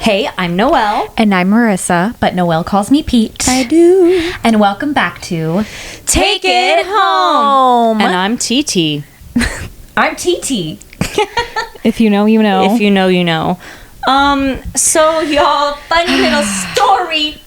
Hey, I'm Noelle. And I'm Marisa, but Noelle calls me Pete. I do. And welcome back to Take It Home. And I'm TT. I'm TT. If you know, you know. If you know, you know. So y'all, funny little story.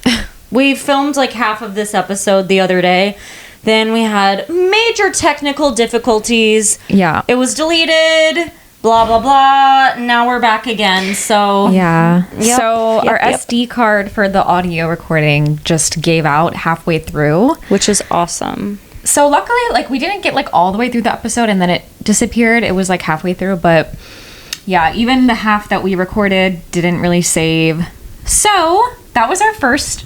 We filmed like half of this episode the other day. Then we had major technical difficulties. Yeah. It was deleted. Blah, blah, blah. Now we're back again. So Yeah. Yep, So yep, our yep. SD card for the audio recording just gave out halfway through. which is awesome. So luckily, like, we didn't get like all the way through the episode and then it disappeared. It was like halfway through, but yeah, even the half that we recorded didn't really save. So that was our first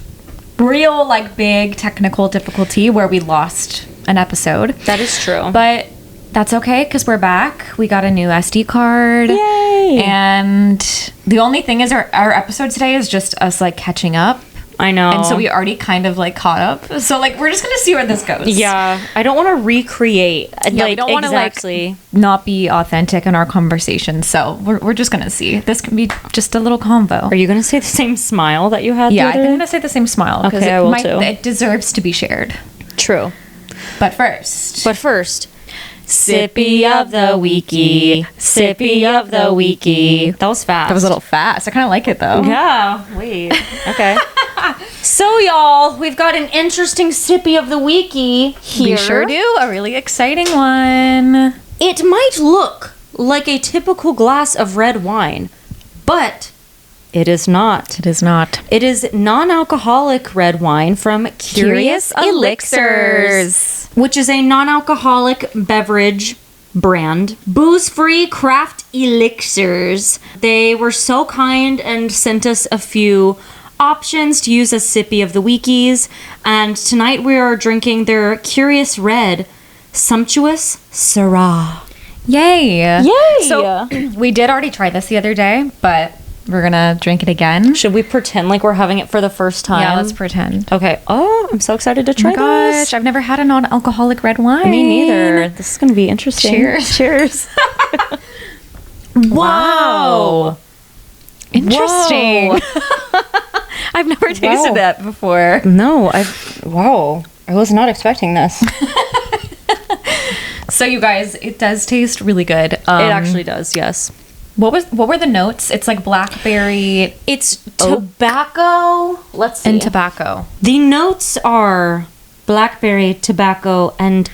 real like big technical difficulty where we lost an episode. That is true. But that's okay because we're back. We got a new SD card. Yay! And the only thing is our episode today is just us like catching up. I know. And so we already kind of like caught up. So like we're just going to see where this goes. Yeah. I don't want to recreate. Yeah, like, we don't want to exactly. like not be authentic in our conversation. So we're just going to see. This can be just a little convo. Are you going to say the same smile that you had Yeah, I the think other I'm day? going to say the same smile. because Okay, I will too. It deserves to be shared. True. But first. But first, Sippy of the Weekie. Sippy of the Weekie. That was fast. That was a little fast. I kind of like it though. Yeah. Wait. Okay. So, y'all, we've got an interesting Sippy of the Weekie here. We sure do. A really exciting one. It might look like a typical glass of red wine, but it is not. It is not. It is non-alcoholic red wine from Curious Elixirs, which is a non-alcoholic beverage brand. Booze-free craft elixirs. They were so kind and sent us a few options to use as Sippy of the Weekies. And tonight we are drinking their Curious Red Sumptuous Syrah. Yay. Yay! So we did already try this the other day, but we're going to drink it again. Should we pretend like we're having it for the first time? Yeah, let's pretend. Okay. Oh, I'm so excited to Oh try my gosh, this. I've never had a non-alcoholic red wine. Me neither. This is going to be interesting. Cheers. Cheers. Wow. Interesting. Whoa. I've never tasted Wow. that before. No, wow. I was not expecting this. So you guys, it does taste really good. It actually does, yes. What were the notes? It's like blackberry It's tobacco. Let's see. and tobacco. The notes are blackberry, tobacco, and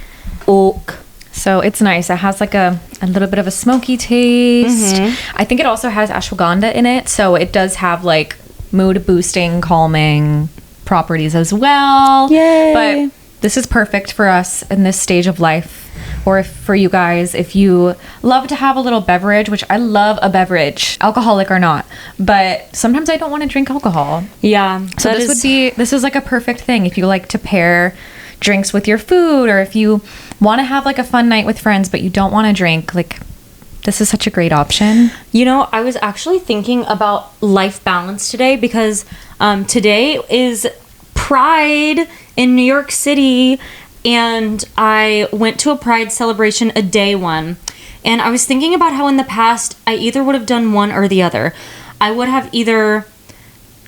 oak. So it's nice. It has like a little bit of a smoky taste. I think it also has ashwagandha in it, so it does have like mood boosting, calming properties as well. Yay. But this is perfect for us in this stage of life. Or if for you guys, if you love to have a little beverage, which I love a beverage, alcoholic or not, but sometimes I don't want to drink alcohol. Yeah. So this is like a perfect thing if you like to pair drinks with your food, or if you want to have like a fun night with friends but you don't want to drink, like this is such a great option. You know, I was actually thinking about life balance today because today is Pride in New York City, and I went to a Pride celebration, a day one, and I was thinking about how in the past I either would have done one or the other. I would have either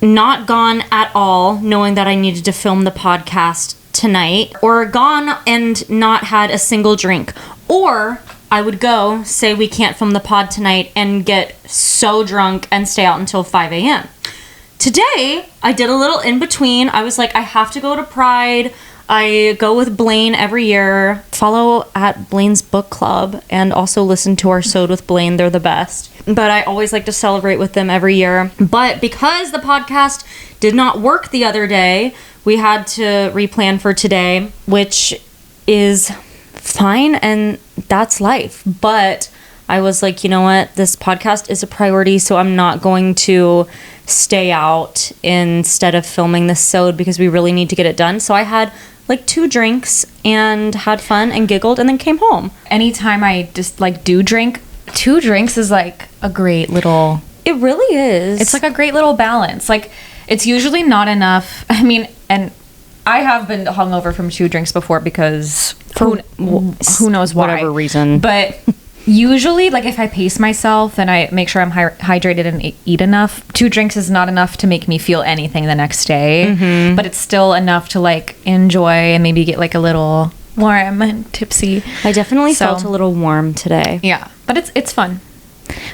not gone at all, knowing that I needed to film the podcast tonight, or gone and not had a single drink, or I would go, say we can't film the pod tonight, and get so drunk and stay out until 5 a.m. Today, I did a little in between. I was like, I have to go to Pride. I go with Blaine every year. Follow at Blaine's Book Club and also listen to our Sewed with Blaine. They're the best. But I always like to celebrate with them every year. But because the podcast did not work the other day, we had to replan for today, which is fine, and that's life. But I was like, you know what? This podcast is a priority, so I'm not going to stay out instead of filming this sewed because we really need to get it done. So I had like 2 drinks and had fun and giggled and then came home. Anytime I just like do drink, 2 drinks is like a great little... It really is. It's like a great little balance. Like, it's usually not enough. I mean, and I have been hungover from 2 drinks before because who knows why. Whatever reason. But Usually, like if I pace myself and I make sure I'm hydrated and eat enough, 2 drinks is not enough to make me feel anything the next day. But it's still enough to like enjoy and maybe get like a little warm and tipsy. I definitely felt a little warm today. Yeah, but it's fun.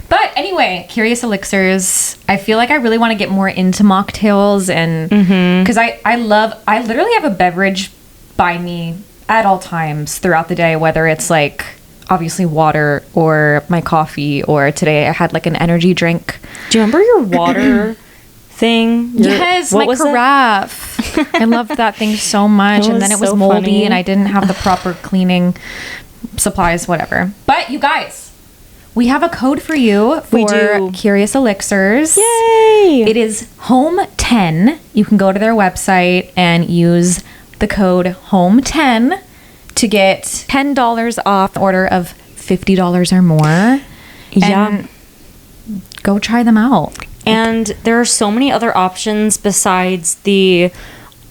But anyway, Curious Elixirs. I feel like I really want to get more into mocktails, and because I literally have a beverage by me at all times throughout the day, whether it's like obviously water or my coffee, or today I had like an energy drink. Do you remember your water thing? Yes, my carafe. I loved that thing so much, and then it was so moldy funny. And I didn't have the proper cleaning supplies, whatever. But you guys, we have a code for you for Curious Elixirs. Yay! It is HOME10. You can go to their website and use the code HOME10 to get $10 off an order of $50 or more. Yeah. And go try them out. And there are so many other options besides the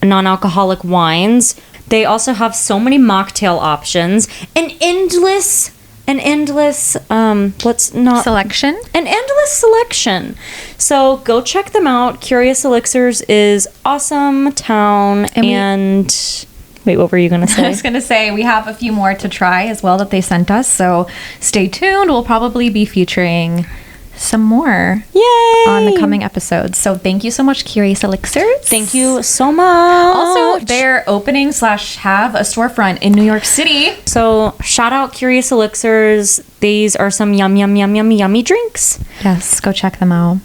non-alcoholic wines. They also have so many mocktail options. An endless selection. So go check them out. Curious Elixirs is awesome town. And wait, what were you gonna say? I was gonna say we have a few more to try as well that they sent us, so stay tuned. We'll probably be featuring some more on the coming episodes. So thank you so much, Curious Elixirs. Thank you so much. Also, they're opening / have a storefront in New York City. So shout out Curious Elixirs. These are some yummy drinks. Yes, go check them out.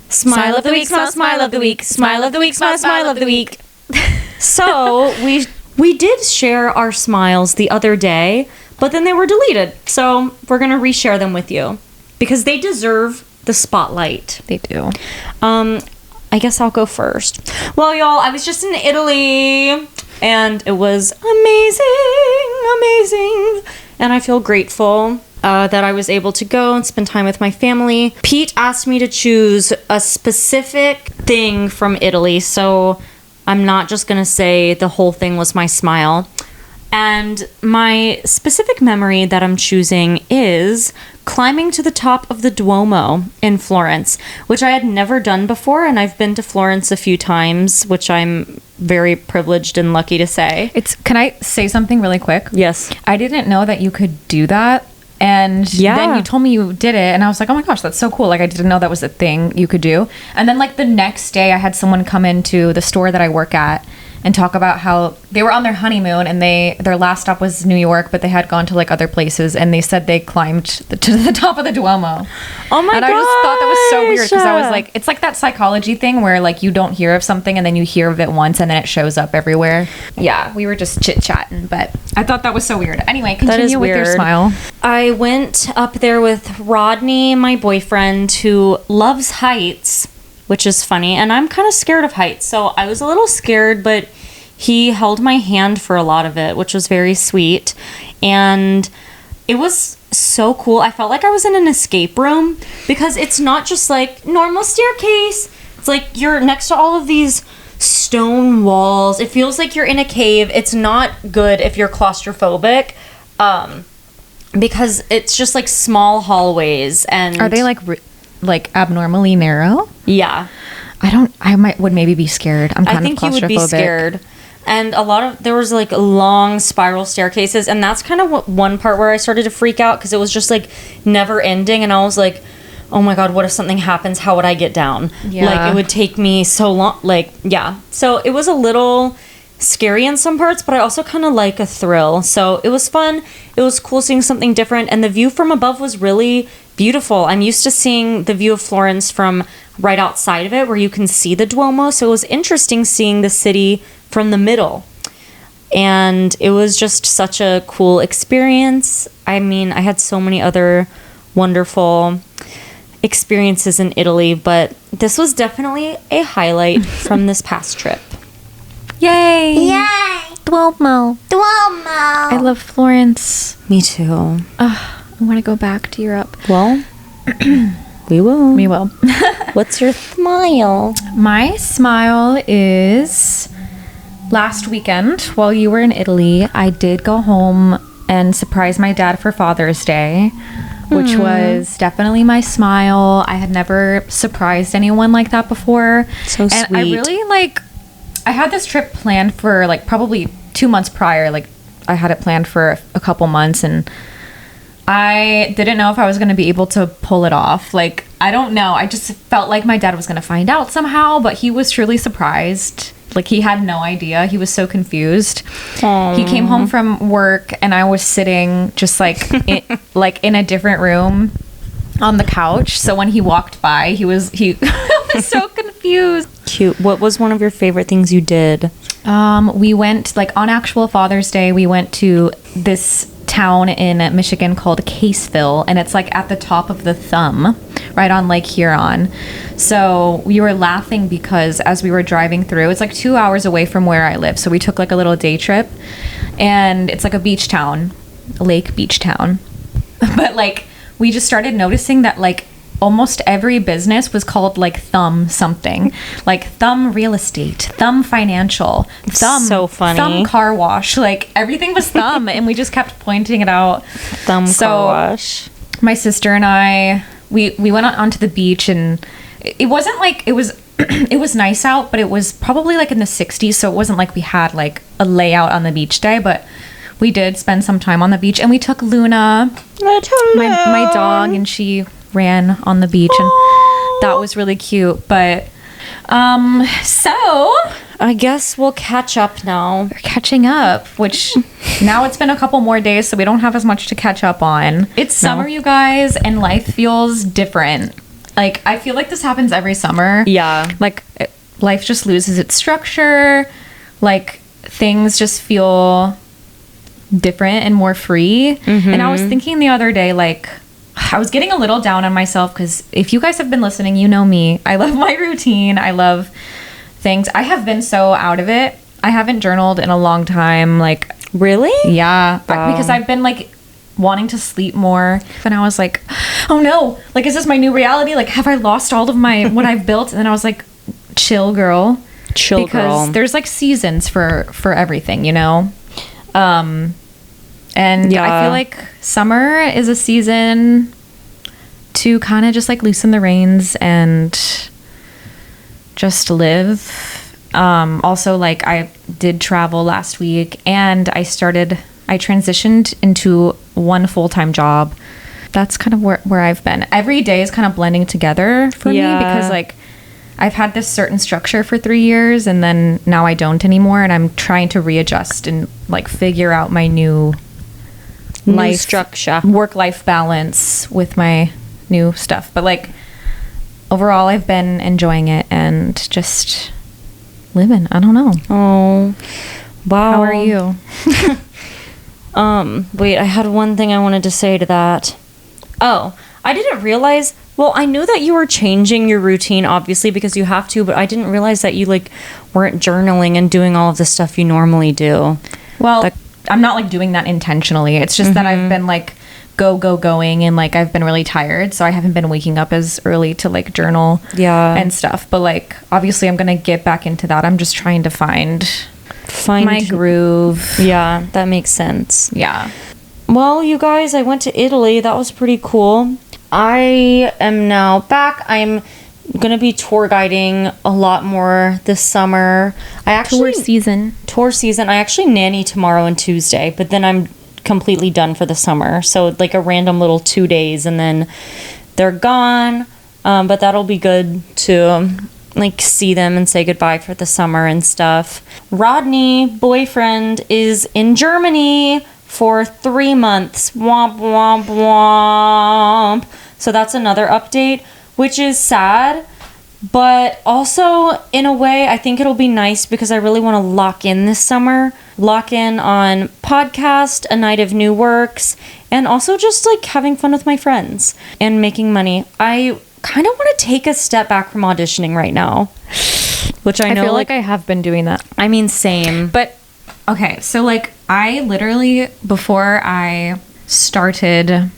Smile of the week, smile of the week, smile of the week, smile of the week. So we did share our smiles the other day, but then they were deleted. So we're gonna reshare them with you because they deserve the spotlight. They do. I guess I'll go first. Well, y'all, I was just in Italy and it was amazing, and I feel grateful that I was able to go and spend time with my family. Pete asked me to choose a specific thing from Italy, so I'm not just gonna say the whole thing was my smile. And my specific memory that I'm choosing is climbing to the top of the Duomo in Florence, which I had never done before, and I've been to Florence a few times, which I'm very privileged and lucky to say. Can I say something really quick? Yes. I didn't know that you could do that. And then you told me you did it, and I was like, oh my gosh, that's so cool. Like, I didn't know that was a thing you could do. And then, like, the next day, I had someone come into the store that I work at and talk about how they were on their honeymoon, and their last stop was New York, but they had gone to, like, other places, and they said they climbed to the top of the Duomo. Oh my god! And I just thought that was so weird, because I was like, it's like that psychology thing where, like, you don't hear of something, and then you hear of it once, and then it shows up everywhere. Yeah, we were just chit-chatting, but I thought that was so weird. Anyway, continue with your smile. I went up there with Rodney, my boyfriend, who loves heights, which is funny, and I'm kind of scared of heights, so I was a little scared, but he held my hand for a lot of it, which was very sweet, and it was so cool. I felt like I was in an escape room, because it's not just like normal staircase. It's like you're next to all of these stone walls. It feels like you're in a cave. It's not good if you're claustrophobic, because it's just like small hallways. And are they like abnormally narrow? Yeah. I would maybe be scared. I'm kind of claustrophobic. I think you would be scared. And there was like long spiral staircases, and that's kind of one part where I started to freak out, because it was just like never ending, and I was like, oh my god, what if something happens? How would I get down? Yeah. Like, it would take me so long. Like, yeah. So it was a little scary in some parts, but I also kind of like a thrill. So it was fun. It was cool seeing something different, and the view from above was really beautiful. I'm used to seeing the view of Florence from right outside of it, where you can see the Duomo. So it was interesting seeing the city from the middle. And it was just such a cool experience. I mean, I had so many other wonderful experiences in Italy, but this was definitely a highlight from this past trip. Yay! Yay! Duomo. I love Florence. Me too. I want to go back to Europe. Well, we will. We will. What's your smile? My smile is last weekend while you were in Italy, I did go home and surprise my dad for Father's Day, which was definitely my smile. I had never surprised anyone like that before. So and I sweet. really I had this trip planned for probably 2 months prior. I had it planned for a couple months, and I didn't know if I was going to be able to pull it off. I don't know. I just felt like my dad was going to find out somehow, but he was truly surprised. He had no idea. He was so confused. He came home from work, and I was sitting just in a different room on the couch. So when he walked by, he was so confused. Cute. What was one of your favorite things you did? We went on actual Father's Day. We went to this town in Michigan called Caseville, and it's at the top of the thumb, right on Lake Huron. So we were laughing because as we were driving through, it's 2 hours away from where I live. So we took a little day trip, and it's a beach town, a lake beach town. But we just started noticing that almost every business was called Thumb something, Thumb Real Estate, Thumb Financial, Thumb, so funny. Thumb Car Wash. Everything was Thumb, and we just kept pointing it out. Thumb Car Wash. My sister and I, we went onto the beach, and it wasn't it was it was nice out, but it was probably in the 60s, so it wasn't we had a layout on the beach day, but we did spend some time on the beach, and we took Luna, my dog, and she ran on the beach, and that was really cute. But so I guess we'll catch up now. we're catching up, which now it's been a couple more days, so we don't have as much to catch up on. It's summer, you guys, and life feels different. I feel this happens every summer. Yeah. Life just loses its structure. Things just feel different and more free. And I was thinking the other day, I was getting a little down on myself because if you guys have been listening, you know me. I love my routine. I love things. I have been so out of it. I haven't journaled in a long time. Really? Yeah. Wow. Because I've been wanting to sleep more. And I was oh no, is this my new reality? Have I lost all of my, what I've built? And then I was chill, girl. Because there's seasons for everything, you know? And Yeah. I feel summer is a season to kind of just loosen the reins and just live. Also, I did travel last week, and I transitioned into one full-time job. That's kind of where I've been. Every day is kind of blending together for me because I've had this certain structure for 3 years, and then now I don't anymore, and I'm trying to readjust and figure out my new life structure, work-life balance with my new stuff. But overall, I've been enjoying it and just living. I don't know. Oh, wow. How are you? Wait, I had one thing I wanted to say to that. Oh, I didn't realize. Well, I knew that you were changing your routine, obviously, because you have to, but I didn't realize that you weren't journaling and doing all of the stuff you normally do. Well, I'm not doing that intentionally. It's just that I've been going, and I've been really tired, so I haven't been waking up as early to journal and stuff. But obviously I'm gonna get back into that. I'm just trying to find my groove. Yeah, that makes sense. Yeah. Well, you guys, I went to Italy. That was pretty cool. I am now back. I'm going to be tour guiding a lot more this summer. Tour season. I actually nanny tomorrow and Tuesday, but then I'm completely done for the summer. So a random little 2 days, and then they're gone. But that'll be good to see them and say goodbye for the summer and stuff. Rodney, boyfriend, is in Germany for 3 months. Womp, womp, womp. So that's another update, which is sad But also, in a way, I think it'll be nice because I really want to lock in this summer. Lock in on podcast, a night of new works, and also just like having fun with my friends and making money. I kind of want to take a step back from auditioning right now. Which I know, feel like I have been doing that. I mean, same. But, okay, so, like, I literally, before I started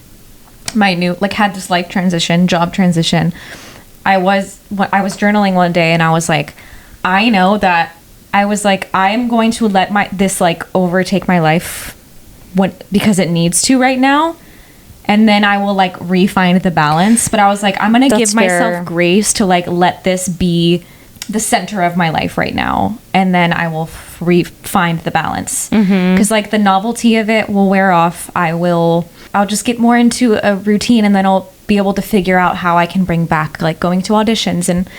my new, like, had this life transition, job transition, I was journaling one day and I was like, I know that I was like, I am going to let this like overtake my life because it needs to right now. And then I will like refine the balance. But I was like, I'm going to give myself grace to like let this be the center of my life right now. And then I will find the balance. Because like the novelty of it will wear off. I'll just get more into a routine and then I'll be able to figure out how I can bring back like going to auditions and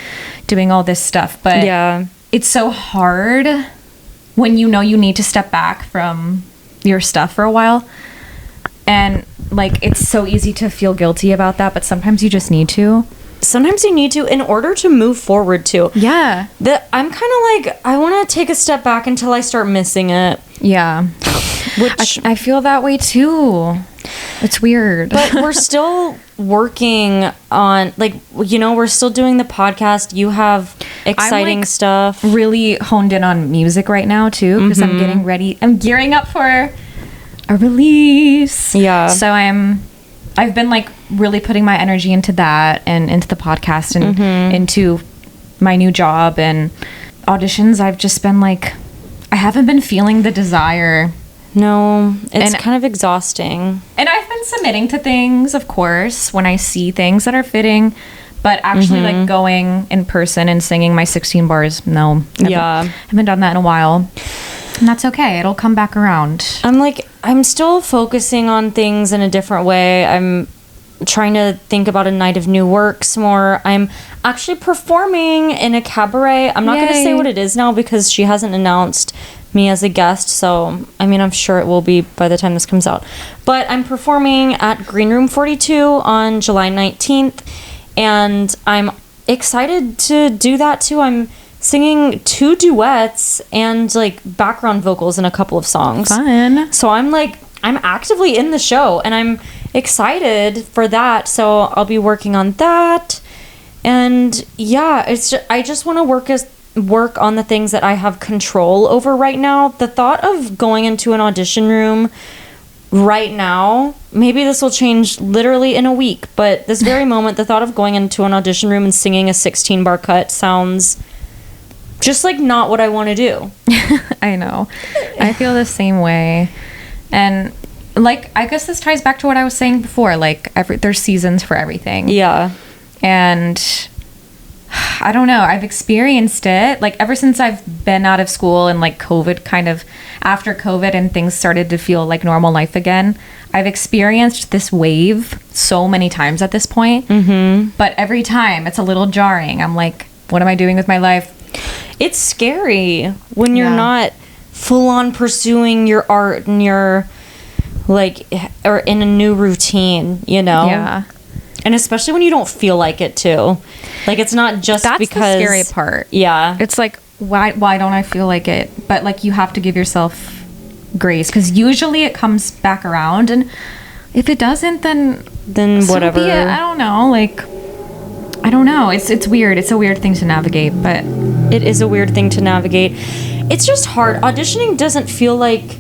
doing all this stuff. But yeah, it's so hard when you know you need to step back from your stuff for a while. And like it's so easy to feel guilty about that, but sometimes you just need to. Sometimes you need to in order to move forward too. Yeah. I'm kind of like, I want to take a step back until I start missing it. Yeah. Which I feel that way too. It's weird. But we're still working on, like, you know, we're still doing the podcast. You have exciting stuff. Really honed in on music right now too, because I'm getting ready. I'm gearing up for a release. Yeah. So I've been like really putting my energy into that and into the podcast and into my new job and auditions. I've just been like, I haven't been feeling the desire. No, it's kind of exhausting. And I've been submitting to things, of course, when I see things that are fitting, but actually like going in person and singing my 16 bars, no. I haven't done that in a while. And that's okay. It'll come back around. I'm still focusing on things in a different way. I'm trying to think about a night of new works more. I'm actually performing in a cabaret. I'm not going to say what it is now because she hasn't announced me as a guest, so I mean I'm sure it will be by the time this comes out. But I'm performing at Green Room 42 on July 19th, and I'm excited to do that too. I'm singing 2 duets and like background vocals in a couple of songs. Fun. So I'm actively in the show and I'm excited for that. So I'll be working on that. And yeah, I just want to work on the things that I have control over right now. The thought of going into an audition room right now, maybe this will change literally in a week, but this very moment, the thought of going into an audition room and singing a 16 bar cut sounds just like not what I want to do. I know. I feel the same way. And like, I guess this ties back to what I was saying before. Like, there's seasons for everything. Yeah. And I don't know. I've experienced it. Like, ever since I've been out of school and like COVID after COVID and things started to feel like normal life again, I've experienced this wave so many times at this point. But every time it's a little jarring. I'm like, what am I doing with my life? It's scary when you're not full on pursuing your art and you're like, or in a new routine, you know? Yeah. And especially when you don't feel like it too. Like, it's not just That's because... the scary part. Yeah. It's like, why don't I feel like it? But like, you have to give yourself grace because usually it comes back around, and if it doesn't, then whatever. So be it. I don't know. Like, I don't know. It's weird. It's a weird thing to navigate, but it is a weird thing to navigate. It's just hard. Auditioning doesn't feel like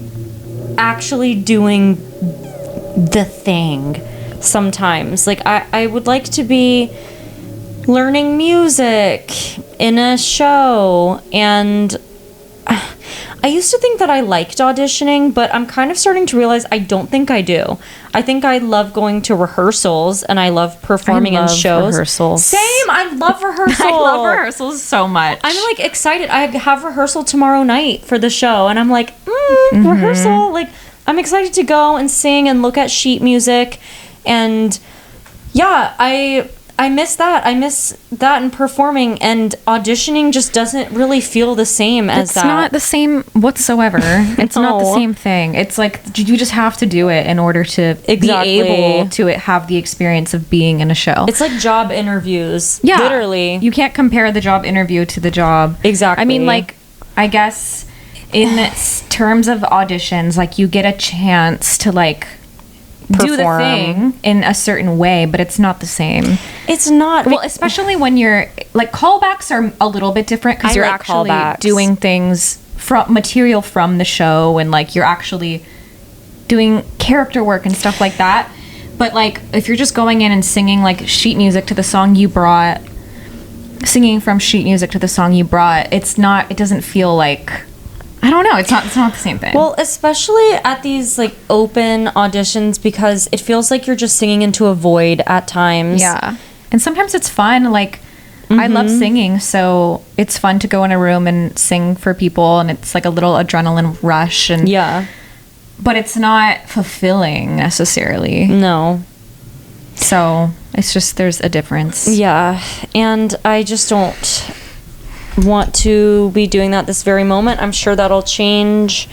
actually doing the thing sometimes. Like, I would like to be learning music in a show, and I used to think that I liked auditioning, but I'm kind of starting to realize I don't think I do. I think I love going to rehearsals and I love performing in shows. Rehearsals. Same. I love rehearsals. I love rehearsals so much. I'm like excited. I have rehearsal tomorrow night for the show, and I'm like, rehearsal. Like, I'm excited to go and sing and look at sheet music, and yeah, I miss that. I miss that and performing, and auditioning just doesn't really feel the same as that. It's not the same whatsoever. It's not the same thing. It's like you just have to do it in order to be able to have the experience of being in a show. It's like job interviews. Yeah. Literally. You can't compare the job interview to the job. Exactly. I mean, like, I guess in terms of auditions, like, you get a chance to, like, do the thing in a certain way, but it's not the same. It's not. Well, especially when you're, like, callbacks are a little bit different because you're like actually callbacks. doing things from material from the show, and, like, you're actually doing character work and stuff like that. But, like, if you're just going in and singing, like, sheet music to the song you brought, singing from sheet music to the song you brought, it doesn't feel like, I don't know, it's not the same thing. Well, especially at these, like, open auditions, because it feels like you're just singing into a void at times. Yeah. And sometimes it's fun, like, I love singing, so it's fun to go in a room and sing for people, and it's like a little adrenaline rush, and Yeah. but it's not fulfilling necessarily. No. So it's just, there's a difference. Yeah. And I just don't want to be doing that this very moment. I'm sure that'll change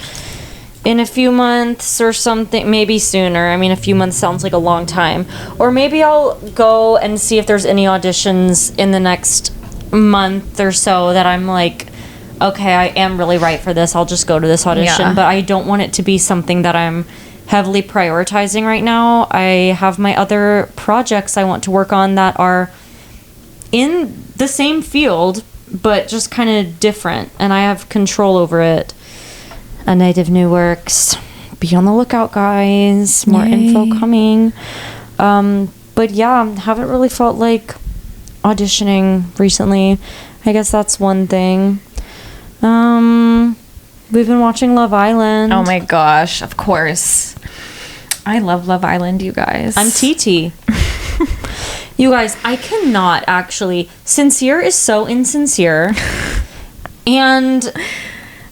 in a few months or something, maybe sooner. I mean, a few months sounds like a long time. Or maybe I'll go and see if there's any auditions in the next month or so that I'm like, okay, I am really right for this. I'll just go to this audition. Yeah. But I don't want it to be something that I'm heavily prioritizing right now. I have my other projects I want to work on that are in the same field, but just kind of different, and I have control over it. A Native New Works. Be on the lookout, guys. More info coming. But yeah, haven't really felt like auditioning recently. I guess that's one thing. We've been watching Love Island. Oh my gosh, of course. I love Love Island, you guys. I'm TT. You guys, I cannot actually. Sincere is so insincere. And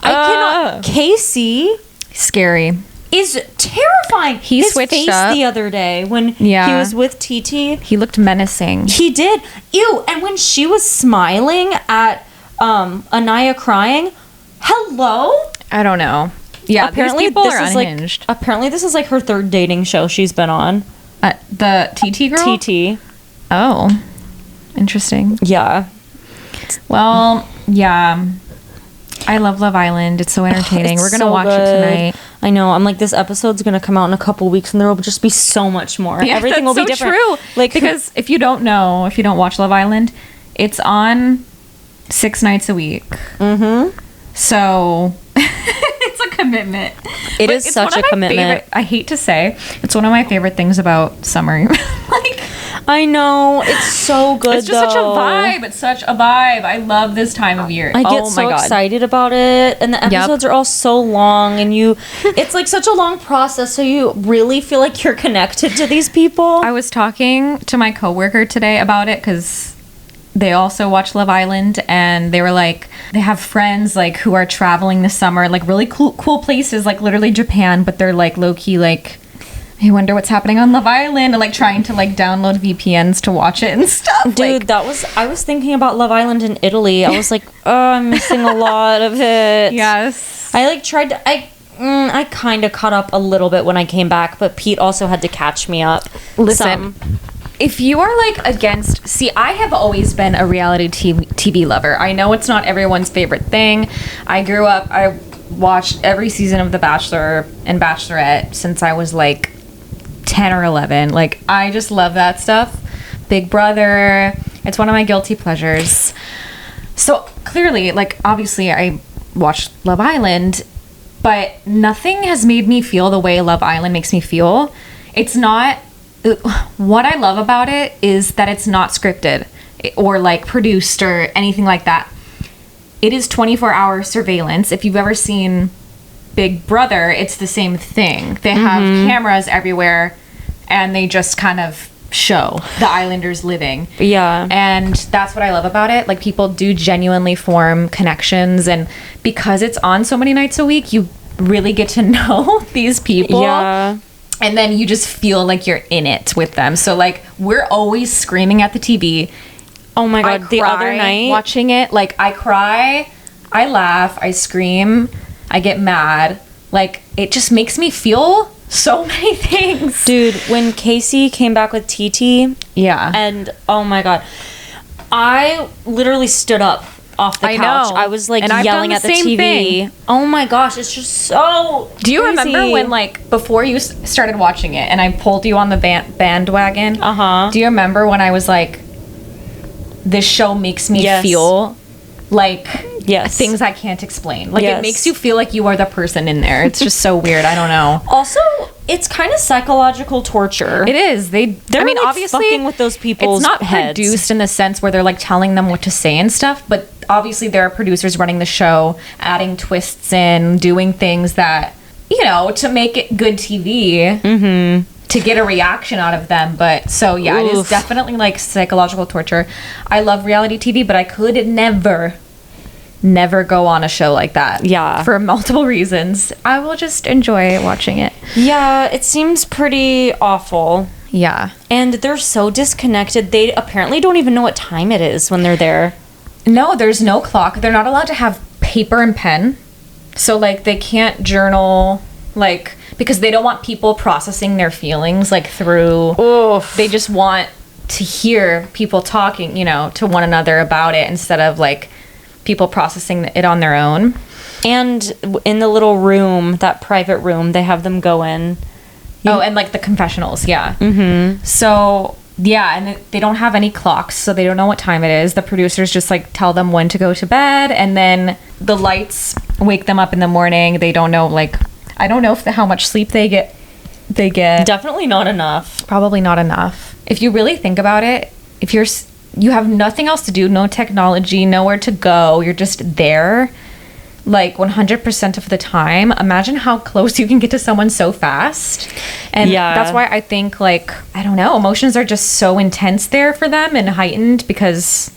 I cannot. Casey Scary. is terrifying. He His switched face up. the other day when he was with TT. He looked menacing. He did. Ew. And when she was smiling at Anaya crying, hello? I don't know. Yeah, apparently these people are is unhinged. like apparently this is like her third dating show she's been on. The TT girl? TT. Oh. Interesting. Yeah. Well, yeah. I love Love Island. It's so entertaining. It's We're going to so watch good. it tonight. I know. I'm like, this episode's going to come out in a couple weeks and there will just be so much more. Everything will be different. True. Like, because if you don't watch Love Island, it's on 6 nights a week. Mm-hmm. So it's a commitment. It is such a commitment. I hate to say, it's one of my favorite things about summer. Like, I know. It's so good, it's just such a vibe. It's such a vibe. I love this time of year. I get so excited about it, and the episodes are all so long, and it's like such a long process, so you really feel like you're connected to these people. I was talking to my coworker today about it because they also watch Love Island, and they were like, they have friends like who are traveling this summer, like really cool places, like literally Japan, but they're like low-key like, I wonder what's happening on Love Island, and like trying to like download VPNs to watch it and stuff. Dude, like, I was thinking about Love Island in Italy. I was like, oh, I'm missing a lot of it. Yes. I like tried to, I kind of caught up a little bit when I came back, but Pete also had to catch me up. Listen, if you are like against, see, I have always been a reality TV lover. I know it's not everyone's favorite thing. I grew up, I watched every season of The Bachelor and Bachelorette since I was like 10 or 11. Like, I just love that stuff. Big Brother, it's one of my guilty pleasures. So clearly, like, obviously I watched Love Island, but nothing has made me feel the way Love Island makes me feel. It's not, what I love about it is that it's not scripted or like produced or anything like that. It is 24-hour surveillance. If you've ever seen Big Brother, it's the same thing. They have cameras everywhere, and they just kind of show the Islanders living. Yeah. And that's what I love about it. Like, people do genuinely form connections, and because it's on so many nights a week, you really get to know these people. Yeah. and then you just feel like you're in it with them. So like we're always screaming at the TV. Oh my I god, the other cry night watching it, like I cry, I laugh, I scream, I get mad. Like it just makes me feel so many things. dude, when Casey came back with TT, Yeah. and oh my god, I literally stood up off the I couch. know. I was like And I've yelling done at the the same TV. thing. Oh my gosh, it's just so Do you remember crazy. when, like, before you started watching it and I pulled you on the bandwagon? Uh-huh. Do you remember when I was like, this show makes me Yes. feel like Yes. things I can't explain? Like, Yes. it makes you feel like you are the person in there. It's just so weird. I don't know. Also, it's kind of psychological torture. It is. They're like, obviously fucking with those people's It's not heads. produced in the sense where they're like telling them what to say and stuff, but obviously there are producers running the show, adding twists in, doing things that, you know, to make it good TV, to get a reaction out of them. But so yeah, it is Oof. definitely like psychological torture. I love reality TV, but I could never go on a show like that. Yeah. For multiple reasons. I will just enjoy watching it. Yeah, it seems pretty awful. Yeah. And they're so disconnected. They apparently don't even know what time it is when they're there. No, there's no clock. They're not allowed to have paper and pen. So, like, they can't journal, like, because they don't want people processing their feelings, like, through... Oof. They just want to hear people talking, you know, to one another about it instead of, like, people processing it on their own. And in the little room, that private room, they have them go in. Oh, and, like, the confessionals, yeah. Mm-hmm. So... Yeah, and they don't have any clocks, so they don't know what time it is. The producers just, like, tell them when to go to bed, and then the lights wake them up in the morning. They don't know, like, I don't know how much sleep they get. Definitely not enough. Probably not enough. If you really think about it, if you have nothing else to do, no technology, nowhere to go, you're just there, like 100% of the time, imagine how close you can get to someone so fast. And Yeah. that's why I think, like, I don't know, emotions are just so intense there for them and heightened because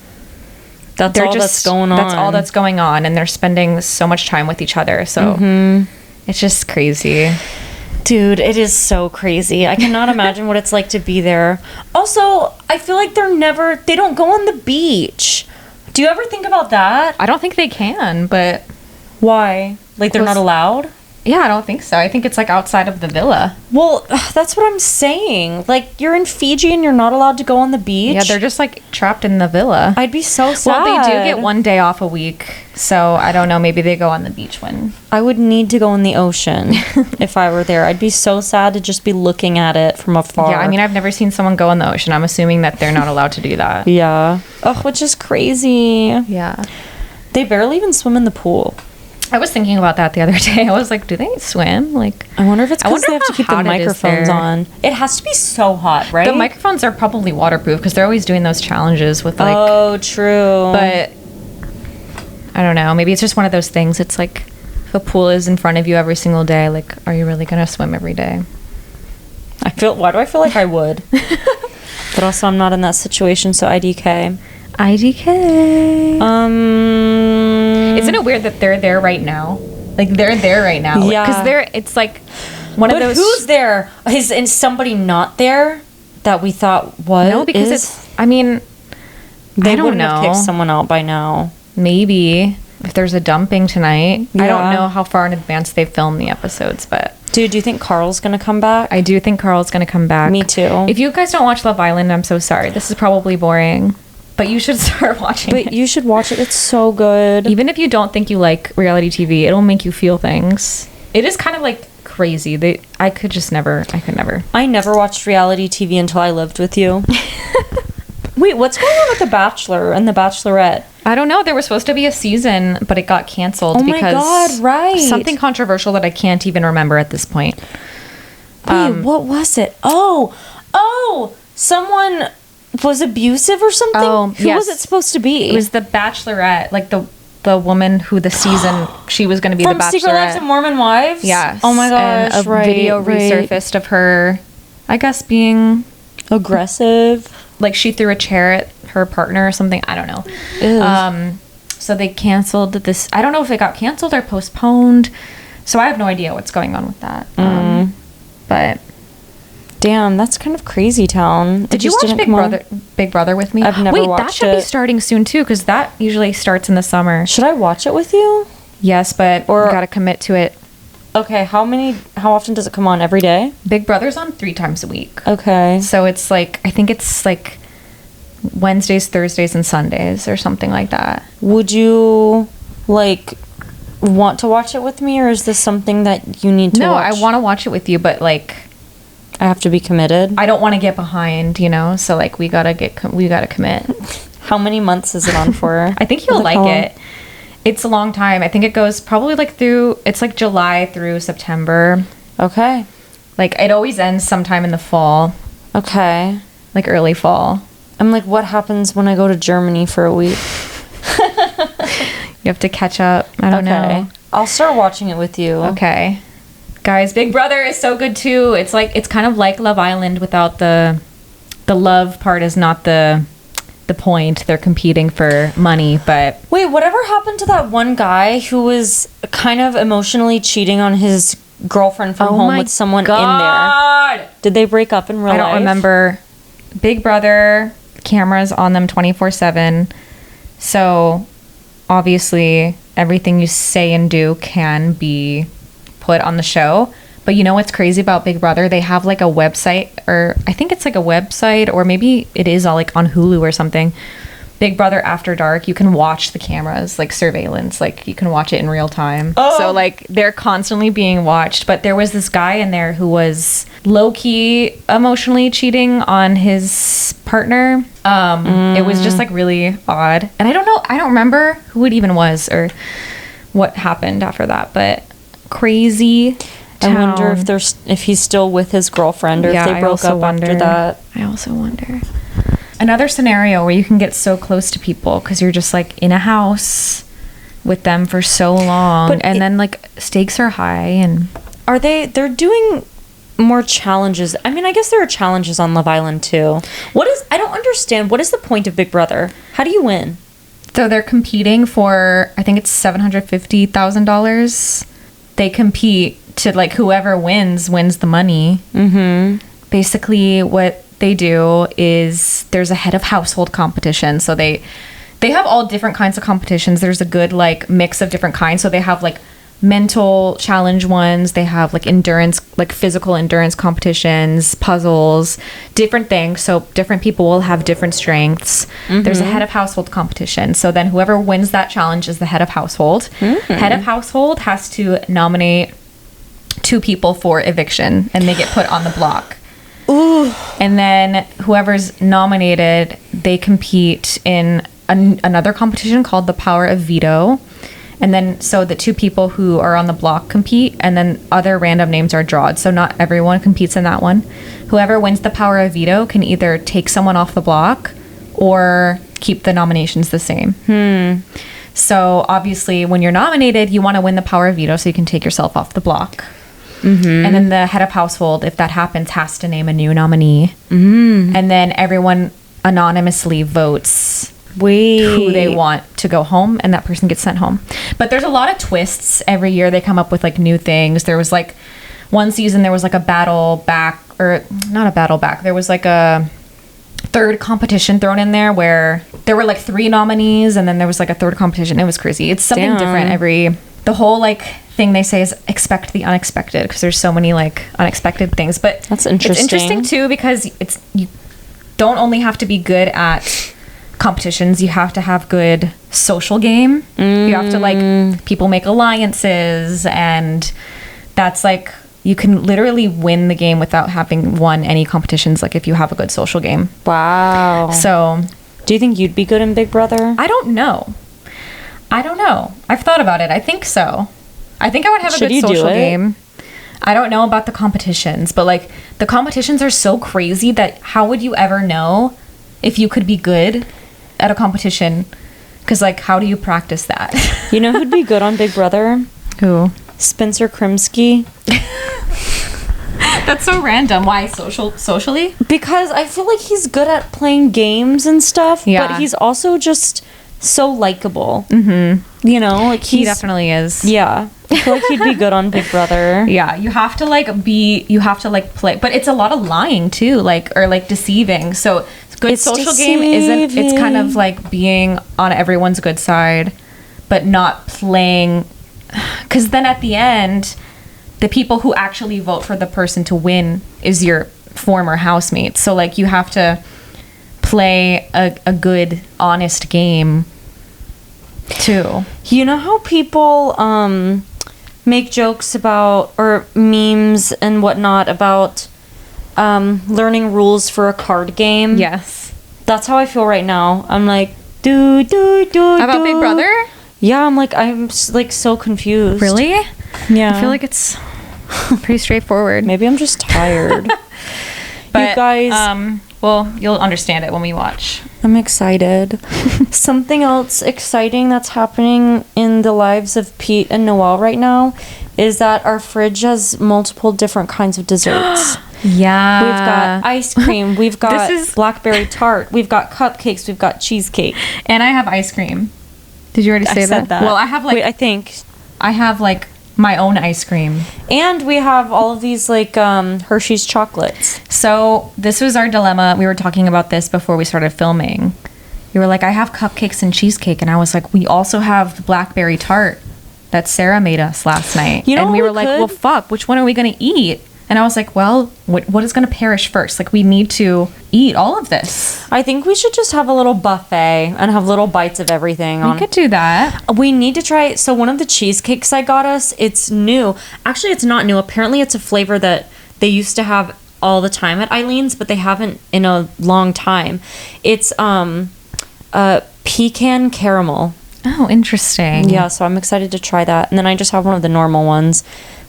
That's they're all just that's going on. That's all that's going on, and they're spending so much time with each other. So it's just crazy. Dude, it is so crazy. I cannot imagine what it's like to be there. Also, I feel like they don't go on the beach. Do you ever think about that? I don't think they can, but Why? Like they're not allowed? yeah, I don't think so. I think it's like outside of the villa. Well, that's what I'm saying. Like, you're in Fiji and you're not allowed to go on the beach? Yeah, they're just like trapped in the villa. I'd be so sad. Well, they do get one day off a week, so I don't know. Maybe they go on the beach when. I would need to go in the ocean if I were there. I'd be so sad to just be looking at it from afar. Yeah, I mean, I've never seen someone go in the ocean. I'm assuming that they're not allowed to do that. Yeah. Ugh, which is crazy. Yeah. They barely even swim in the pool. I was thinking about that the other day. I was like, do they swim? Like, I wonder if it's I because wonder they have to how keep the hot it is microphones there. on. It has to be so hot, right? the microphones are probably waterproof because they're always doing those challenges with like. Oh, true. But I don't know. Maybe it's just one of those things. It's like if a pool is in front of you every single day, like, are you really gonna swim every day? why do I feel like I would? But also, I'm not in that situation, so IDK. IDK. Isn't it weird that they're there right now? Like they're there right now. Yeah. Because it's like one But of those. who's there? Is somebody not there that we thought was? No, because it's. I mean, they I don't wouldn't have know. kicked someone out by now. Maybe if there's a dumping tonight. I don't Yeah. know how far in advance they film the episodes, but Dude, do you think Carl's gonna come back? I do think Carl's gonna come back. Me too. If you guys don't watch Love Island, I'm so sorry. This is probably boring, but you should start watching But it. you should watch it. It's so good. Even if you don't think you like reality TV, it'll make you feel things. It is kind of like crazy. I could never. I never watched reality TV until I lived with you. Wait, what's going on with The Bachelor and The Bachelorette? I don't know. There was supposed to be a season, but it got canceled Oh my because God, right. something controversial that I can't even remember at this point. Wait, what was it? Oh, someone was abusive or something? Oh, Who was yes. it supposed to be? It was the Bachelorette, like the woman who the season she was going to be From the Bachelorette. Secret Lives of Mormon Wives? Yes. Oh my gosh, and a right, video right. resurfaced of her, I guess, being Aggressive. like she threw a chair at her partner or something. I don't know. Ew. So they canceled this. I don't know if it got canceled or postponed. So I have no idea what's going on with that. But Damn, that's kind of crazy town. Did you watch Big Brother with me? I've never Wait, that watched should be it. starting soon too, because that usually starts in the summer. Should I watch it with you? Yes, but you gotta commit to it. Okay, how often does it come on? Every day? Big Brother's on 3 times a week. Okay. So it's like, I think it's like Wednesdays, Thursdays, and Sundays or something like that. Would you, like, want to watch it with me, or is this something that you need to No, watch? I want to watch it with you, but like, I have to be committed? I don't want to get behind, you know? So like, we gotta commit. How many months is it on for? I think you'll like it. It's a long time. I think it goes probably like it's like July through September. Okay. Like, it always ends sometime in the fall. Okay. Like early fall. I'm like, what happens when I go to Germany for a week? You have to catch up. I don't know. I'll start watching it with you. Okay. Guys, Big Brother is so good too. It's like, it's kind of like Love Island without the love part is not the point. They're competing for money, but Wait, whatever happened to that one guy who was kind of emotionally cheating on his girlfriend from home with someone in there? Did they break up in real life? I don't remember. Big Brother, cameras on them 24/7. So obviously everything you say and do can be put on the show. But you know what's crazy about Big Brother? They have like a website, or I think it's like a website, or maybe it is all like on Hulu or something. Big Brother After Dark, you can watch the cameras, like surveillance, like you can watch it in real time. So like they're constantly being watched. But there was this guy in there who was low-key emotionally cheating on his partner. It was just like really odd. And I don't remember who it even was or what happened after that, but crazy. I wonder if he's still with his girlfriend, or if they broke up after that. I also wonder. Another scenario where you can get so close to people because you're just like in a house with them for so long, and then like stakes are high, and they're doing more challenges. I mean, I guess there are challenges on Love Island too. I don't understand. What is the point of Big Brother? How do you win? So they're competing for, I think it's $750,000. They compete to like whoever wins the money. Mm-hmm. Basically, what they do is there's a head of household competition. So they have all different kinds of competitions. There's a good like mix of different kinds. So they have like mental challenge ones. They have like endurance, like physical endurance competitions, puzzles, different things. So different people will have different strengths. Mm-hmm. There's a head of household competition. So then whoever wins that challenge is the head of household. Mm-hmm. Head of household has to nominate 2 people for eviction, and they get put on the block. Ooh. And then whoever's nominated, they compete in another competition called the Power of Veto. And then so the 2 people who are on the block compete, and then other random names are drawn. So not everyone competes in that one. Whoever wins the Power of Veto can either take someone off the block or keep the nominations the same. So obviously when you're nominated, you want to win the Power of Veto so you can take yourself off the block. Mm-hmm. And then the head of household, if that happens, has to name a new nominee. Mm. And then everyone anonymously votes who they want to go home, and that person gets sent home. But there's a lot of twists. Every year they come up with like new things. There was like one season there was like a battle back, or not a battle back. There was like a third competition thrown in there where there were like 3 nominees, and then there was like a third competition. It was crazy. It's something different the whole like thing they say is expect the unexpected, because there's so many like unexpected things. But that's interesting. It's interesting too because you don't only have to be good at competitions, you have to have good social game. You have to like, people make alliances, and that's like, you can literally win the game without having won any competitions, like if you have a good social game. Wow. So do you think you'd be good in Big Brother? I don't know. I've thought about it. I think so. I think I would have a good social game. I don't know about the competitions, but like the competitions are so crazy that how would you ever know if you could be good at a competition? Because like, how do you practice that? You know who'd be good on Big Brother? Who? Spencer Krimsky. That's so random. Why socially? Because I feel like he's good at playing games and stuff, but he's also just so likable. Mm-hmm. You know, like he definitely is. Yeah. feel like he'd be good on Big Brother. Yeah, you have to play, but it's a lot of lying too, or deceiving. So good It's social game isn't, it's kind of like being on everyone's good side, but not playing, because then at the end, the people who actually vote for the person to win is your former housemate. So like you have to play a good, honest game too. You know how people make jokes about, or memes and whatnot about learning rules for a card game? Yes. That's how I feel right now. I'm like, do. About Big Brother? Yeah, I'm like so confused. Really? Yeah. I feel like it's pretty straightforward. Maybe I'm just tired. But, you guys, well, you'll understand it when we watch. I'm excited. Something else exciting that's happening in the lives of Pete and Noelle right now is that our fridge has multiple different kinds of desserts. Yeah. We've got ice cream. We've got This is- blackberry tart. We've got cupcakes. We've got cheesecake. And I have ice cream. Did you already say said that. Well, I have Wait, I think. I have my own ice cream. And we have all of these Hershey's chocolates. So this was our dilemma. We were talking about this before we started filming. You were like, I have cupcakes and cheesecake. And I was like, we also have the blackberry tart that Syrah made us last night. You know and we what were we like, could? well, fuck, which one are we going to eat? And I was like, well, what is going to perish first? Like, we need to eat all of this. I think we should just have a little buffet and have little bites of everything. We could do that. We need to try it. So one of the cheesecakes I got us, it's new. Actually, it's not new. Apparently, it's a flavor that they used to have all the time at Eileen's, but they haven't in a long time. It's pecan caramel. Oh, interesting. Yeah, so I'm excited to try that. And then I just have one of the normal ones.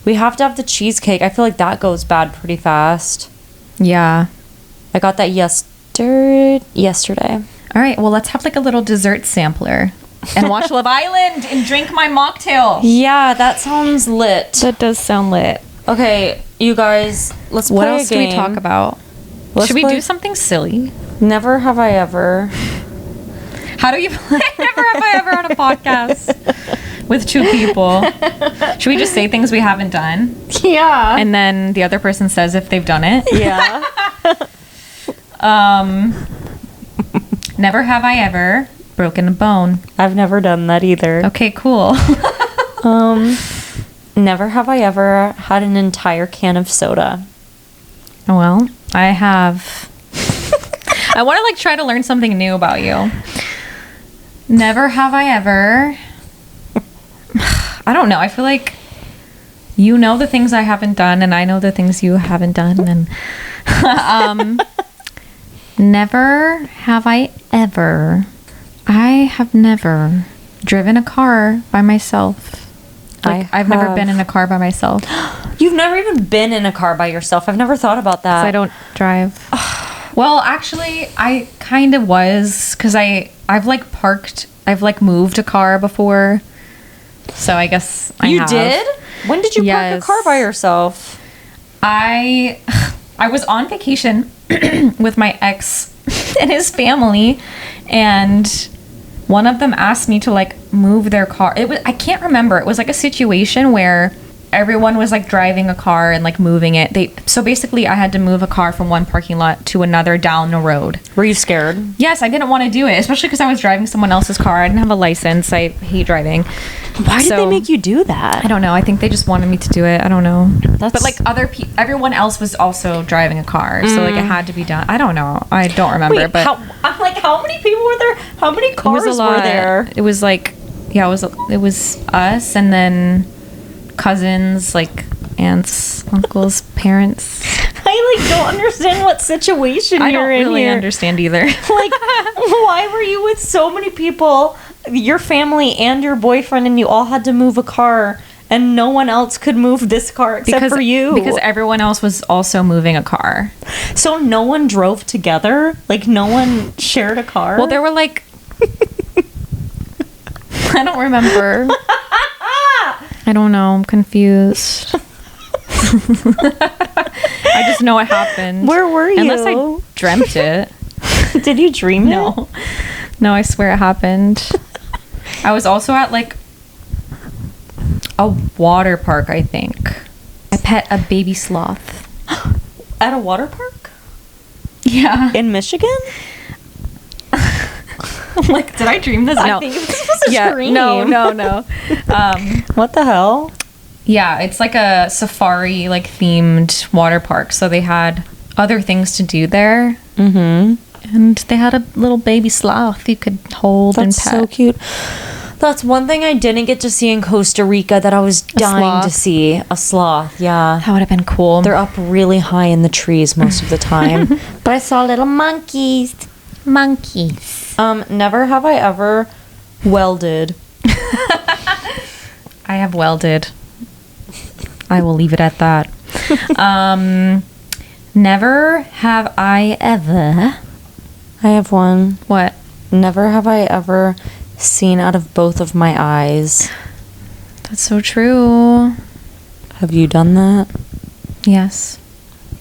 We have to have the cheesecake. I feel like that goes bad pretty fast. Yeah. I got that yesterday. All right, well, let's have a little dessert sampler and watch Love Island and drink my mocktail. Yeah, that sounds lit. That does sound lit. Okay, you guys, let's play What a else do we game. talk about? Should we do something silly? Never have I ever. How do you play Never Have I Ever on a podcast with two people? Should we just say things we haven't done? Yeah. And then the other person says if they've done it? Yeah. Never have I ever broken a bone. I've never done that either. Okay, cool. Never have I ever had an entire can of soda. Well, I have. I want to try to learn something new about you. Never have I ever. I don't know. I feel like you know the things I haven't done, and I know the things you haven't done. And never have I ever. I have never driven a car by myself. I've never been in a car by myself. You've never even been in a car by yourself. I've never thought about that. I don't drive. Well, actually, I kind of was, because I've moved a car before. So I guess I You have. did? When did you park a car by yourself? I was on vacation with my ex and his family, and one of them asked me to move their car. I can't remember. It was a situation where everyone was driving a car and moving it. So basically I had to move a car from one parking lot to another down the road. Were you scared? Yes, I didn't want to do it, especially because I was driving someone else's car. I didn't have a license. I hate driving. Why did they make you do that? I don't know. I think they just wanted me to do it. I don't know. But everyone else was also driving a car, so it had to be done. I don't know. I don't remember. Wait, but how many people were there? How many cars were there? It was it was us, and then cousins, aunts, uncles, parents. I don't understand what situation I you're don't in really here. understand either. Why were you with so many people, your family and your boyfriend, and you all had to move a car, and no one else could move this car except for you? Because everyone else was also moving a car. So no one drove together? No one shared a car? Well, there were I don't remember. I don't know. I'm confused. I just know it happened. Where were you? Unless I dreamt it. Did you dream it? No, I swear it happened. I was also at a water park, I think. I pet a baby sloth. At a water park? Yeah. In Michigan? I'm like, did I dream this? No. I think this was a dream. No. What the hell? Yeah, it's like a safari, like, themed water park. So they had other things to do there. Mm-hmm. And they had a little baby sloth you could hold and pet. That's so cute. That's one thing I didn't get to see in Costa Rica that I was dying to see. A sloth, yeah. That would have been cool. They're up really high in the trees most of the time. But I saw little monkeys. Monkeys. Never have I ever welded. I have welded. I will leave it at that. Never have I ever... I have one. What? Never have I ever seen out of both of my eyes. That's so true. Have you done that? Yes.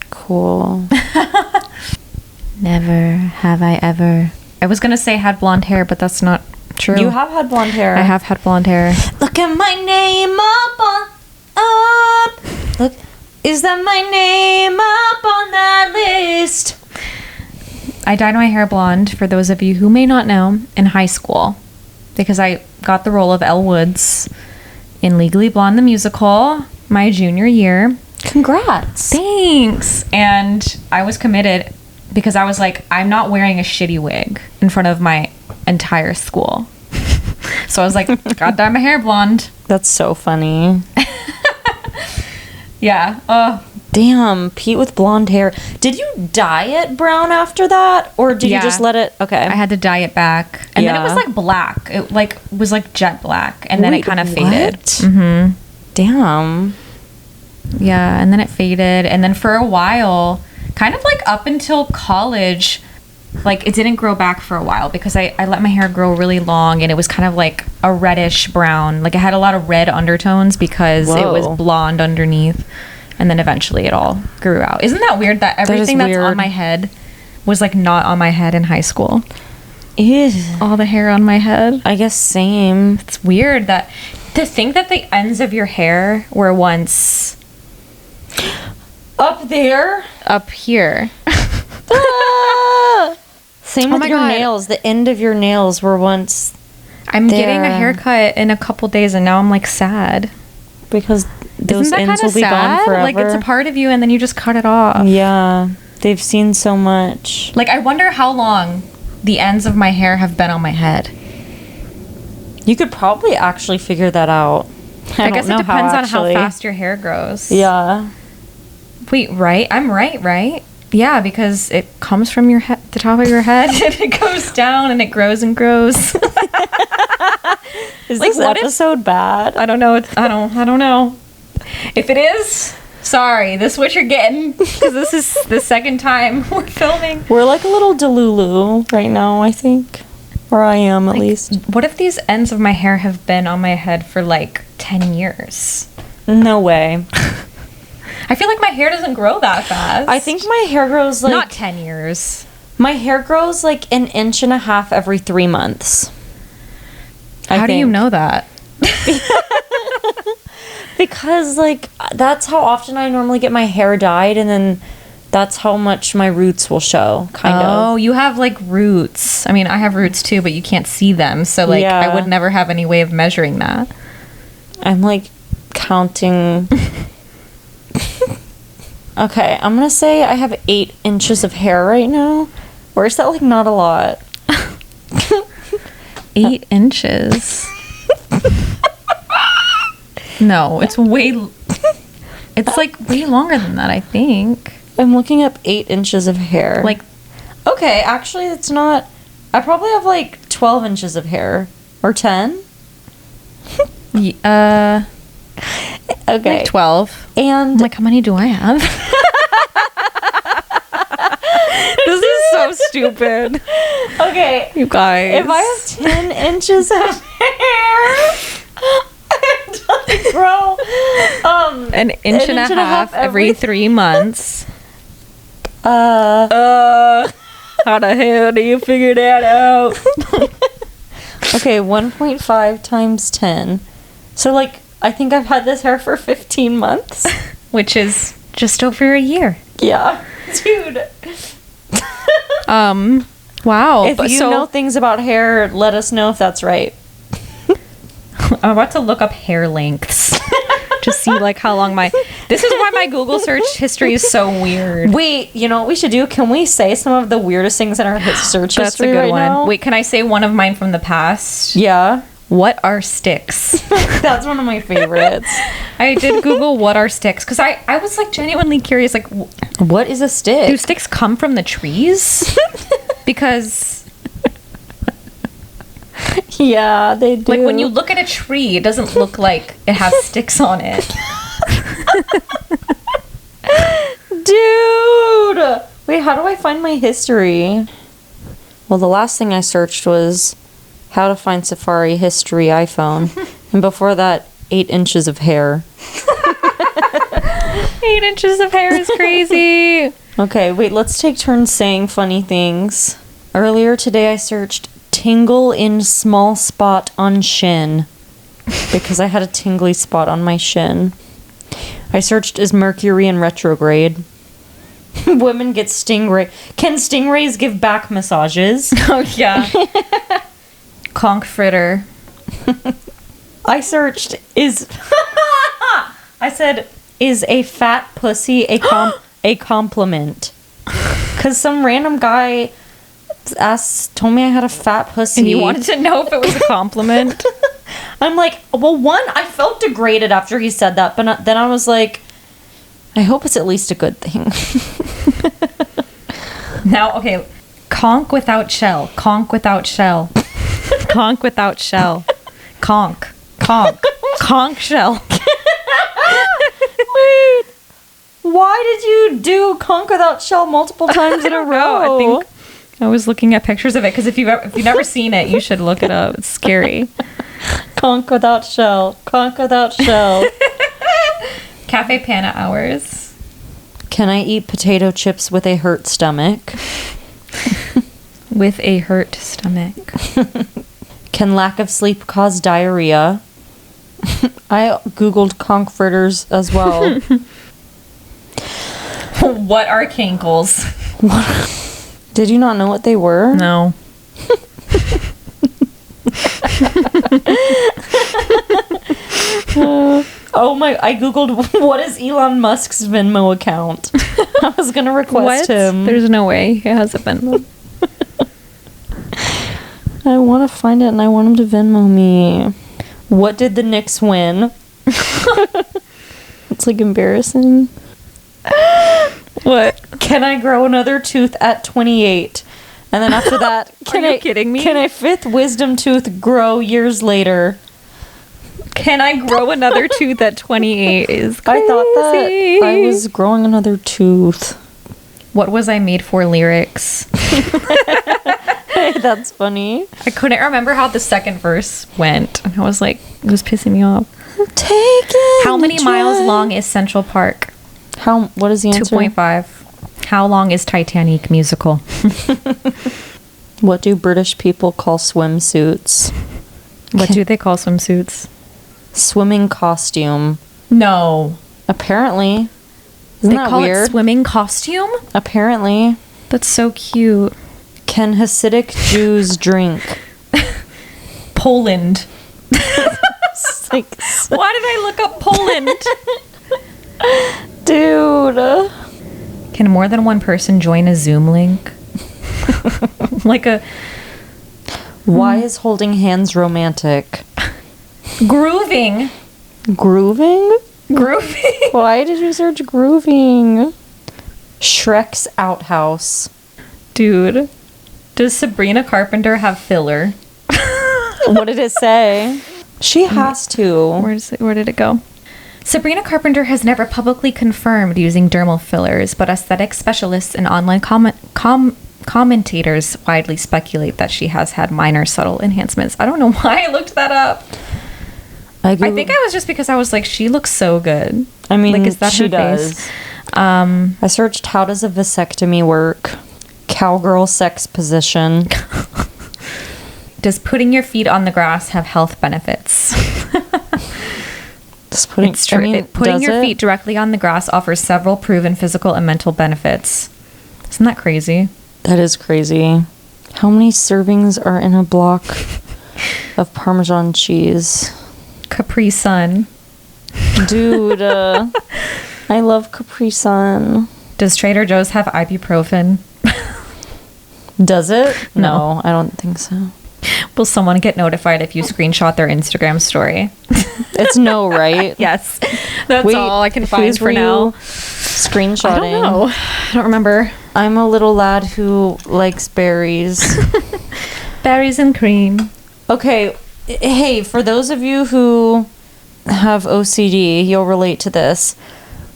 Cool. Never have I ever... I was going to say had blonde hair, but that's not true. You have had blonde hair. I have had blonde hair. Look at my name up. Look, is that my name up on that list? I dyed my hair blonde, for those of you who may not know, in high school. Because I got the role of Elle Woods in Legally Blonde the Musical my junior year. Congrats. Thanks. And I was committed because I was like, I'm not wearing a shitty wig in front of my entire school. So I was like, gotta dye my hair blonde. That's so funny. Yeah. Damn, Pete with blonde hair. Did you dye it brown after that? Or did you just let it... Okay. I had to dye it back. And then it was like black. It like was like jet black. And then it kind of faded. Mm-hmm. Damn. Yeah, and then it faded. And then for a while, kind of like up until college, like it didn't grow back for a while because I let my hair grow really long and it was kind of like a reddish brown. Like it had a lot of red undertones because it was blonde underneath. And then eventually it all grew out. Isn't that weird that everything that's on my head was like not on my head in high school? Ew. All the hair on my head. I guess same. It's weird that to think that the ends of your hair were once up there, up here. Same with your nails. The end of your nails were once I'm getting a haircut in a couple days and now I'm like sad because those ends will be sad? gone forever. Like it's a part of you and then you just cut it off. Yeah, they've seen so much. Like I wonder how long the ends of my hair have been on my head. You could probably actually figure that out. I guess it depends on how fast your hair grows. Yeah. Wait, right? I'm right? Yeah, because it comes from your head, the top of your head, and it goes down and it grows and grows. Is like, this episode bad? I don't know. I don't know. If it is, sorry. This is what you're getting because this is the second time we're filming. We're like a little delulu right now, I think. Or I am, at least. What if these ends of my hair have been on my head for like 10 years? No way. I feel like my hair doesn't grow that fast. I think my hair grows like... Not 10 years. My hair grows like 1.5 inches every 3 months. How do you know that? Because like that's how often I normally get my hair dyed, and then that's how much my roots will show, kind of. Oh, you have like roots. I mean, I have roots too, but you can't see them. So like I would never have any way of measuring that. I'm like counting. Okay, I'm gonna say I have 8 inches of hair right now. Or is that like not a lot? 8 inches. No, it's way... It's like way longer than that, I think. I'm looking up 8 inches of hair. Like... Okay, actually it's not... I probably have like 12 inches of hair. Or 10? Okay. Like 12. And... Like, how many do I have? This is so stupid. Okay. You guys. If I have 10 inches of hair... to grow an inch and a half every 3 months. How the hell do you figure that out? Okay, 1.5 times 10. So like I think I've had this hair for 15 months. Which is just over a year. Yeah. Dude. Wow. If you know things about hair, let us know if that's right. I'm about to look up hair lengths to see like how long this is why my Google search history is so weird. Wait, you know what we should do? Can we say some of the weirdest things in our search That's history a good right one. now? Wait, can I say one of mine from the past? Yeah. What are sticks? That's one of my favorites. I did Google what are sticks because I was like genuinely curious, like What is a stick? do sticks come from the trees? Because yeah, they do. like when you look at a tree, it doesn't look like it has sticks on it. Dude! Wait, how do I find my history? Well, the last thing I searched was how to find Safari history iPhone. And before that, 8 inches of hair. 8 inches of hair is crazy. Okay, wait, let's take turns saying funny things. Earlier today I searched tingle in small spot on shin because I had a tingly spot on my shin. I searched is Mercury in retrograde. Women get stingray. Can stingrays give back massages? Oh yeah. Conch fritter. I searched is I said is a fat pussy a compliment? Cuz some random guy told me I had a fat pussy. And you wanted to know if it was a compliment? I'm like, well, one, I felt degraded after he said that, but then I was like, I hope it's at least a good thing. Now, okay, conch without shell. Conch without shell. Conch without shell. Conch. Conch. Conch shell. Wait, why did you do conch without shell multiple times in a row? I think I was looking at pictures of it because if you've never seen it, you should look it up. It's scary. Conch without shell. Conch without shell. Cafe Pana hours. Can I eat potato chips with a hurt stomach? With a hurt stomach. Can lack of sleep cause diarrhea? I googled conch fritters as well. What are kinkles? Did you not know what they were? No. Oh my, I googled what is Elon Musk's Venmo account. I was gonna request him. There's no way he has a Venmo. I want to find it and I want him to Venmo me. What did the Knicks win? It's like embarrassing. What? Can I grow another tooth at 28? And then after that, Are you kidding me? Can a fifth wisdom tooth grow years later? Can I grow another tooth at 28 is crazy. I thought that I was growing another tooth. What was I made for lyrics? That's funny. I couldn't remember how the second verse went. And I was like, it was pissing me off. How many miles long is Central Park? What is the answer? 2.5. How long is Titanic musical? What do British people call swimsuits? What do they call swimsuits? Swimming costume. No. Apparently. Isn't They that call weird? it swimming costume? Apparently. That's so cute. Can Hasidic Jews drink? Poland. Like, Why did I look up Poland? dude. Can more than one person join a Zoom link? Like a Why is holding hands romantic? grooving. Grooving? Grooving. Why did you search grooving? Shrek's outhouse. Dude, does Sabrina Carpenter have filler? What did it say? She has to. Where did it go? Sabrina Carpenter has never publicly confirmed using dermal fillers, but aesthetic specialists and online commentators widely speculate that she has had minor subtle enhancements. I don't know why I looked that up. I think I was just because I was like, she looks so good. I mean, like, is that she her does. face? I searched how does a vasectomy work? Cowgirl sex position. Does putting your feet on the grass have health benefits? Does putting, It's true. I mean, Putting does your it? feet directly on the grass offers several proven physical and mental benefits. Isn't that crazy? That is crazy. How many servings are in a block of Parmesan cheese? Capri Sun. Dude, I love Capri Sun. Does Trader Joe's have ibuprofen? Does it? No. I don't think so. Will someone get notified if you screenshot their Instagram story? It's no, right? Yes. That's Wait, all I can find whose for were now. you screenshotting? I don't know. I don't remember. I'm a little lad who likes berries. Berries and cream. Okay, hey, for those of you who have OCD, you'll relate to this.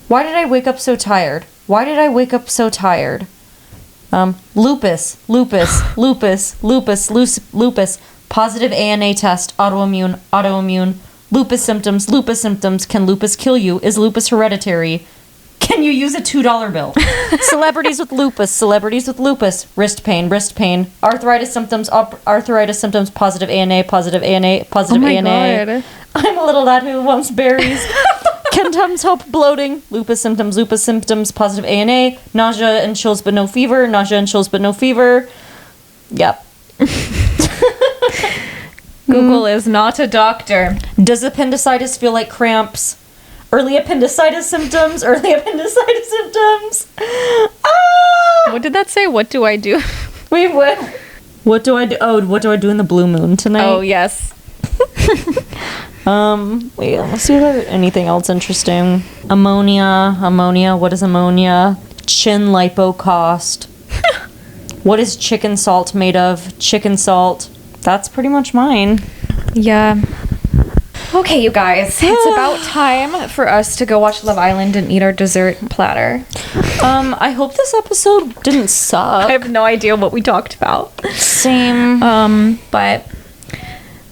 Why did I wake up so tired? Why did I wake up so tired? Lupus. Positive ANA test, autoimmune. Lupus symptoms. Can lupus kill you? Is lupus hereditary? Can you use a $2 bill? Celebrities with lupus. Wrist pain. Arthritis symptoms, positive ANA. Oh my God. I'm a little lad who wants berries. Can Tums help bloating? Lupus symptoms, positive ANA. Nausea and chills but no fever. Yep. Google is not a doctor. Does appendicitis feel like cramps? Early appendicitis symptoms. Ah! What did that say? What do I do? Wait, what? What do I do? Oh, what do I do in the blue moon tonight? Oh, yes. Wait, let's see if there's anything else interesting. Ammonia. What is ammonia? Chin lipo cost. What is chicken salt made of? Chicken salt. That's pretty much mine. Yeah. Okay, you guys. It's about time for us to go watch Love Island and eat our dessert platter. I hope this episode didn't suck. I have no idea what we talked about. Same. But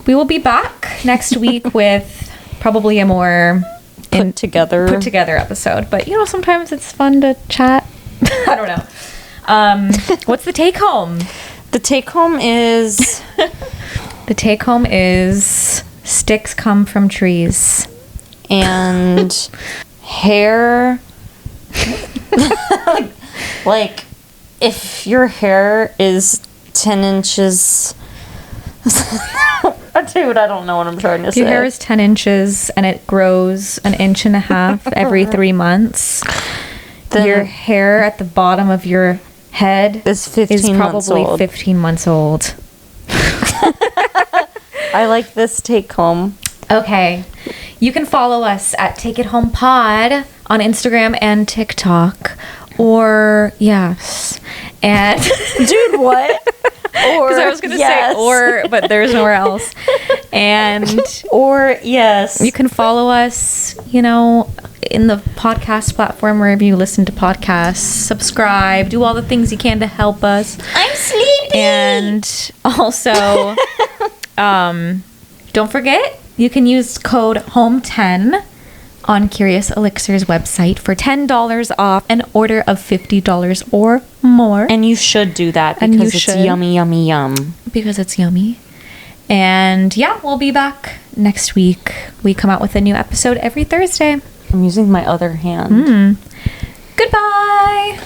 we will be back next week with probably a more Put together episode. But you know, sometimes it's fun to chat. I don't know. What's the take home? The take home is sticks come from trees. And hair. like, if your hair is 10 inches. Dude, I don't know what I'm trying to say. Your hair is 10 inches and it grows an inch and a half every 3 months. Then your hair at the bottom of your head is 15 is months probably old. 15 months old. I like this take home. Okay. You can follow us at Take It Home Pod on Instagram and TikTok. Or, yes. And Dude, what? Or, because I was going to say or, but there's nowhere else. And or, yes. you can follow us, you know, in the podcast platform wherever you listen to podcasts. Subscribe. Do all the things you can to help us. I'm sleepy. And also, don't forget, you can use code HOME10 on Curious Elixirs website for $10 off an order of $50 or more. And you should do that And you because it's should. yummy, yummy, yum. Because it's yummy. And yeah, we'll be back next week. We come out with a new episode every Thursday. I'm using my other hand. Goodbye.